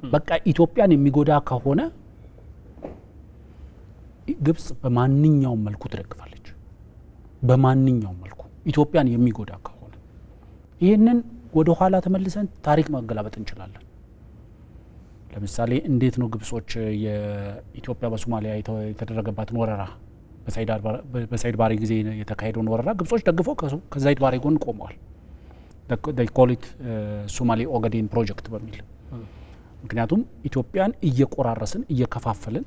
በቃ ኢትዮጵያን የሚጎዳ ከሆነ ግብጽ በማንኛውም መልኩ ትደግፋለች በማንኛውም መልኩ ኢትዮጵያን የሚጎዳ ከሆነ ይሄንን ወደ ኋላ ተመልሰን ታሪክ ማገላበጥ እንችላለን ለምሳሌ እንዴት ነው ግብጾች የኢትዮጵያ በሶማሊያ የተደረገባትን ወረራ በሳይድ ባሬ ጊዜ የተካሄደውን ወረራ ግብጾች ደግፈው ከሳይድ ባሬ ጎን ቆመዋል they call it Somali Ogaden project በሚል ምክንያቱም ኢትዮጵያን እየቆራረስን እየከፋፈልን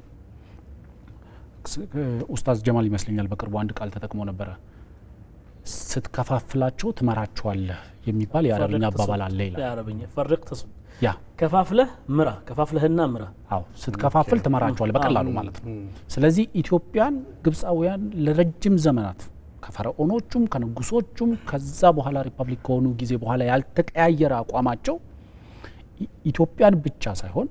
ኡስታዝ ጀማል ይመስለኛል በቅርቡ አንድ ቃል ተጠቅሞ ነበር ስትከፋፍላቸው ትመራቸዋለህ የሚባል የአረብኛ አባባል አለ ይላል የአረብኛ ፈርቅ ተስ ያ ከፋፍለህና ምራ አዎ ስትከፋፍል ትመራቸዋለህ በቀላሉ ማለት ነው ስለዚህ ኢትዮጵያን ግብጻውያን ለረጅም ዘመናት ከፈርዖኖቹም ከንጉሶቹም ከዛ በኋላ ሪፐብሊክ ከሆኑ ጊዜ በኋላ ያልተቀያየረ አቋማቸው ኢትዮጵያን ብቻ ሳይሆን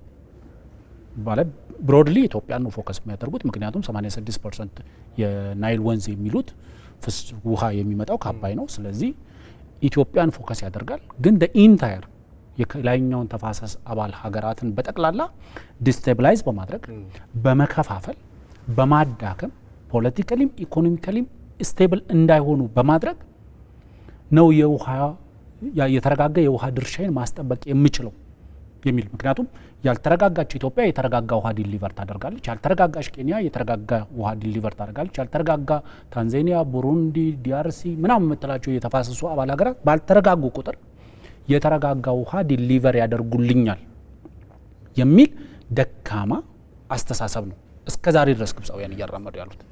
ባለ ብሮድሊ ኢትዮጵያን ነው ፎከስ የሚያደርጉት ምክንያቱም 86% የናይል ወንዝ የሚሉት ውሃ የሚመጣው ከአባይ ነው ስለዚህ ኢትዮጵያን ፎከስ ያደርጋል ግን ኢንታየር የላይኛውን ተፋሰስ አባል ሀገራትን በጠቅላላ ዲስቴብላይዝ በማድረግ በመከፋፈል በማዳከም ፖለቲካሊም ኢኮኖሚካሊም ስቴብል እንዳይሆኑ በማድረግ ነው የውሃ የተረጋጋ የውሃ ድርሻን ማስጠበቅ የሚችለው የሚል ምክንያቱም ያልተረጋጋች ኢትዮጵያ የተረጋጋ ውሃ ዲሊቨር ታደርጋለች ያልተረጋጋች ኬንያ የተረጋጋ ውሃ ዲሊቨር ታደርጋለች ያልተረጋጋ ታንዛኒያ ቡሩንዲ ዲአርሲ ምናምን መጥላቸው የተፋሰሱ አባል ሀገራት ባልተረጋጉ ቁጥር የተረጋጋ ውሃ ዲሊቨር ያደርጉልኛል የሚል ደካማ አስተሳሰብ ነው እስከ ዛሬ ድረስ ግብጻውያን እያራመዱ ያሉት